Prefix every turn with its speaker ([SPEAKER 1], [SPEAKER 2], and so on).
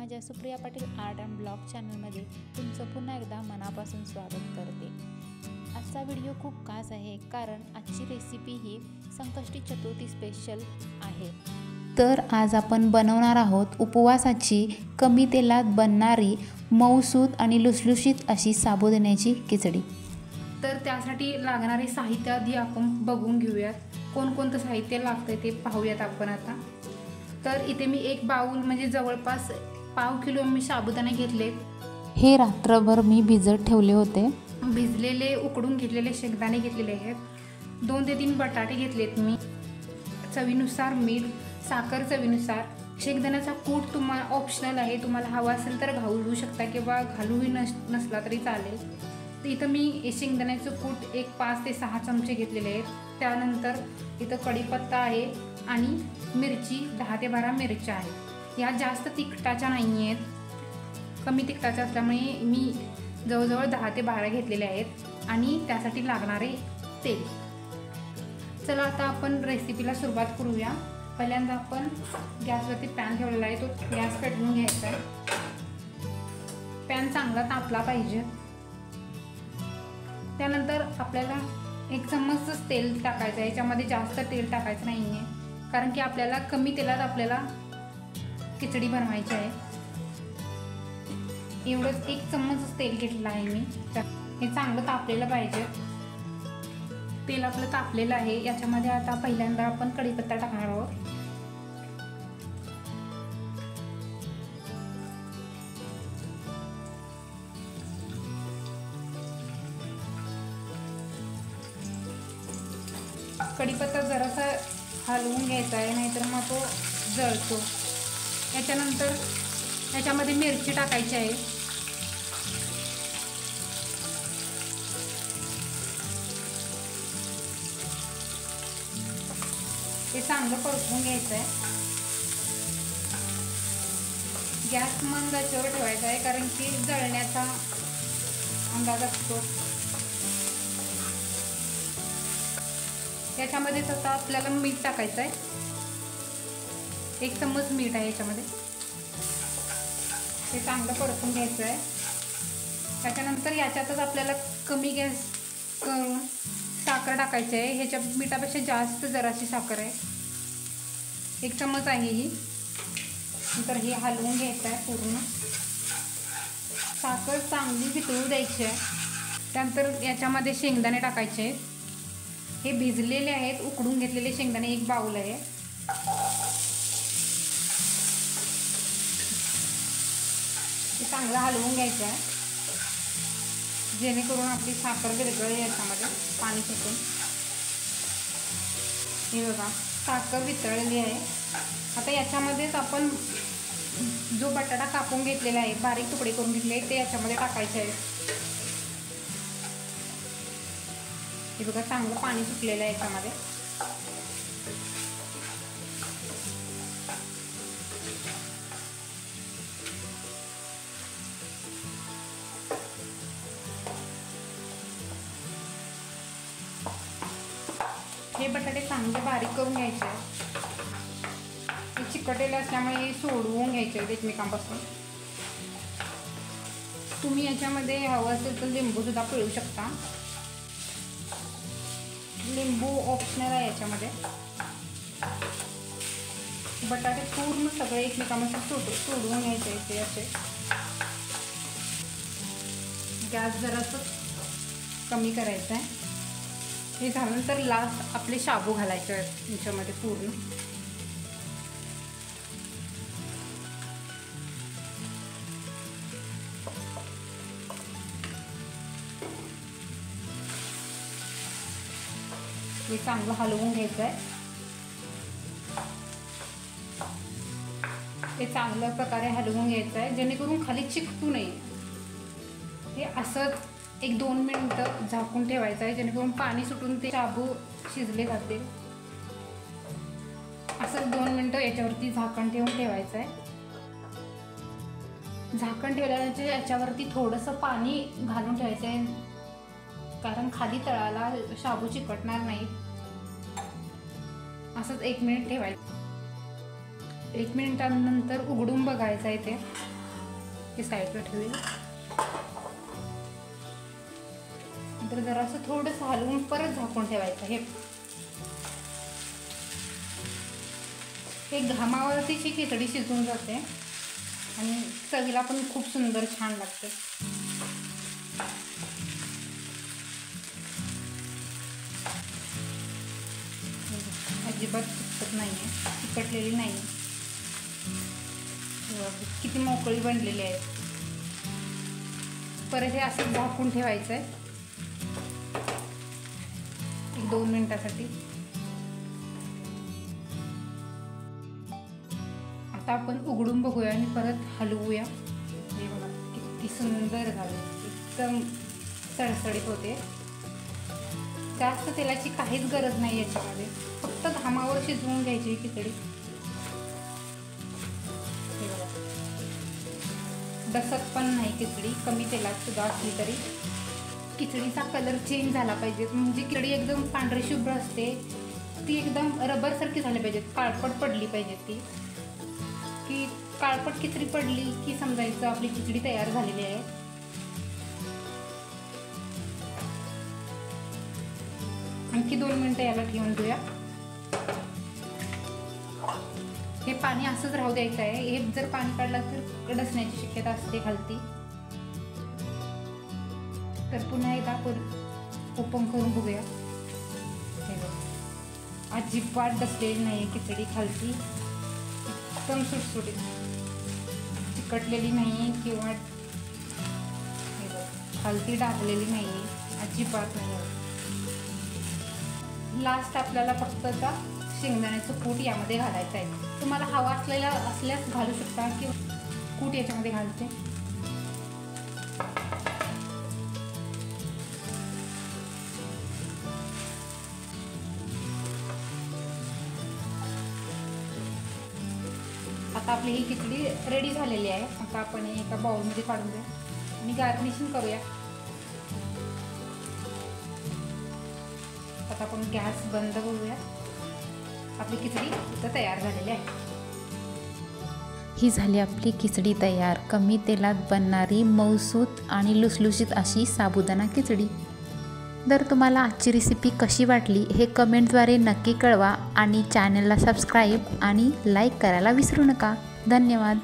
[SPEAKER 1] माझ्या Supriya Patil art and blog चॅनलमध्ये तुमचं पुन्हा एकदा मनापासून स्वागत करते। आजचा व्हिडिओ खूप खास आहे कारण आजची रेसिपी ही संकष्टी चतुर्थी स्पेशल आहे। तर आज आपण बनवणार आहोत उपवासाची कमी तेलात बनणारी मऊसूत आणि लुसलुशीत अशी साबुदाण्याची खिचडी। तर त्यासाठी लागणारे साहित्य आधी आपण बघून घेऊयात। कोणकोणतं साहित्य लागतंय ते पाहूयात आपण आता। तर इथे मी एक बाउल म्हणजे जवळपास पाव किलो मी साबुदाणे घेतले। हे रात्रभर मी भिजत ठेवले होते। भिजलेले उकडून घेतलेले शेंगदाणे घेतलेले आहेत। 2 ते 3 बटाटे घेतलेत मी। चवीनुसार मीठ, साखर चवीनुसार। शेंगदाण्याचा कूट तुम्हाला ऑप्शनल आहे, तुम्हाला हवा असेल तर घालू शकता किंवा घालूही नसला तरी चालेल। तर इथं मी शेंगदाण्याचं कूट एक 5 ते 6 चमचे घेतलेले आहेत। त्यानंतर इथं कढीपत्ता आहे आणि मिरची 10 ते 12 मिरच्या आहेत। या जास्त तिखटाच्या नाही आहेत, कमी तिखटाच्या असल्यामुळे मी जवळजवळ 10 ते 12 घेतलेले आहेत। आणि त्यासाठी लागणारे तेल। चला आता आपण रेसिपीला सुरुवात करूया। पहिल्यांदा आपण गॅसवरती पॅन ठेवलेला आहे, तो गॅस पेटवून घ्यायचा आहे। पॅन चांगला तापला पाहिजे। त्यानंतर आपल्याला 1 चम्मच तेल टाकायचं आहे। याच्यामध्ये जास्त तेल टाकायचं नाही आहे कारण की आपल्याला कमी तेलात आपल्याला खिचडी बनवायची आहे। एवढंच 1 चम्मच तेल घेतलेलं आहे मी। हे चांगलं तापलेलं पाहिजे। तेल आपलं तापलेलं आहे। याच्यामध्ये आता पहिल्यांदा आपण कढीपत्ता टाकणार आहोत। कढीपत्ता जरासा हलवून घ्यायचा आहे, नाहीतर मग तो जळतो। याच्यानंतर याच्यामध्ये मिरची टाकायची आहे। हे चांगलं परतवून घ्यायचं आहे। गॅस मंद आचेवर ठेवायचा आहे कारण की जळण्याचा अंदाज असतो। याच्यामध्येच आता आपल्याला मीठ टाकायचं आहे। 1 चम्मच मीठ आहे याच्यामध्ये। हे चांगलं परतून घ्यायचं आहे। त्याच्यानंतर याच्यातच आपल्याला कमी गॅस करून साखर टाकायची आहे। ह्याच्या मिठापेक्षा जास्त जराशी साखर आहे, 1 चम्मच आहे ही। नंतर हे हलवून घ्यायचं आहे पूर्ण। साखर चांगली वितळू द्यायची आहे। त्यानंतर याच्यामध्ये शेंगदाणे टाकायचे आहेत। हे भिजलेले आहेत, उकडून घेतलेले शेंगदाणे 1 बाउल आहे। हे चांगलं हलवून घ्यायचं आहे जेणेकरून आपली साखर विरघळेल याच्यामध्ये पाणी सुटून। हे बघा साखर वितळलेली आहे। आता याच्यामध्येच आपण जो बटाटा कापून घेतलेला आहे, बारीक तुकडे करून घेतले ते याच्यामध्ये टाकायचे आहे। हे बघा चांगलं पाणी सुटलेलं आहे याच्यामध्ये। हे बटाटे चांगले बारीक करून घ्यायचे आहे। हे चिकटलेले असल्यामुळे सोडवून घ्यायचे आहेत एकमेकांपासून। तुम्ही याच्यामध्ये हवं असेल तर लिंबू सुद्धा पिळू शकता। लिंबू ऑप्शनल आहे याच्यामध्ये। बटाटे पूर्ण सगळे एकमेकांपासून सोडवून घ्यायचे ते असे। गॅस जरासं कमी करायचा आहे। हे झाल्यानंतर लास्ट आपले शाबू घालायचे आहेत याच्यामध्ये पूर्ण। हे चांगलं हलवून घ्यायचं आहे। हे चांगल्या प्रकारे हलवून घ्यायचं आहे जेणेकरून खाली चिकटू नये। हे असंच 1-2 मिनिटं झाकून ठेवायचं आहे जेणेकरून पाणी सुटून ते शाबू शिजले जातील। असं 2 मिनिटं याच्यावरती झाकण ठेवून ठेवायचं आहे। झाकण ठेवल्यानंतर याच्यावरती थोडंसं पाणी घालून ठेवायचं आहे कारण खाली तळाला शाबू चिकटणार नाही। असंच 1 मिनिट ठेवायचं। 1 मिनिटानंतर उघडून बघायचं आहे ते हे साईडला ठेवेल. नंतर जरासं थोडंसं हलवून परत झाकून ठेवायचं. हे घामावरतीची खिचडी शिजून जाते आणि चवीला पण खूप सुंदर छान लागते. अजिबात चिकटत नाही आहे, चिकटलेली नाही. किती मोकळी बनलेली आहे. परत हे असं झाकून ठेवायचं आहे 1-2 मिनिटासाठी. आता आपण उघडून बघूया आणि परत हलवूया. हे बघा किती सुंदर झालं, एकदम सळसळीत होते. जास्त तेलाची काहीच गरज नाही याच्यामध्ये, फक्त घामावर शिजवून घ्यायची खिचडी. हे बघा डसत पण नाही खिचडी, कमी तेलात सुद्धा असली तरी. खिचडीचा कलर चेंज झाला पाहिजे, म्हणजे खिचडी एकदम पांढरी शुभ्र असते ती, एकदम रबरसारखी झाली पाहिजे, काळपट पडली पाहिजे ती. की काळपट खिचडी पडली की समजायचं आपली खिचडी तयार झालेली आहे. आणखी 2 मिनिटं याला ठेवून देऊया. हे पाणी असंच राहू द्यायचं आहे. हे जर पाणी काढलं तर डसण्याची शक्यता असते खालती. तर पुन्हा एकदा ओपन करून बघूया. हे बघा अजिबात डसलेली नाही खिचडी खालती, एकदम सुटसुटीत, चिकटलेली नाही किंवा खालती डागलेली नाही, अजिबात नाही. लास्ट आपल्याला फक्त आता शेंगदाण्याचं कूट यामध्ये घालायचं आहे. तुम्हाला हवा असल्यास घालू शकता किंवा कूट याच्यामध्ये घालते. आता आपली ही खिचडी रेडी झालेली आहे. आता आपण एका बाउलमध्ये काढून द्या आणि गार्निशिंग करूया. आता आपण गॅस बंद करूया. आपली खिचडी इथं तयार झालेली आहे.
[SPEAKER 2] ही झाली आपली खिचडी तयार. कमी तेलात बनणारी मऊसूत आणि लुसलुशीत अशी साबुदाणा खिचडी. जर तुम्हाला आजची रेसिपी कशी वाटली हे कमेंटद्वारे नक्की कळवा आणि चॅनलला सबस्क्राईब आणि लाईक करायला विसरू नका. धन्यवाद.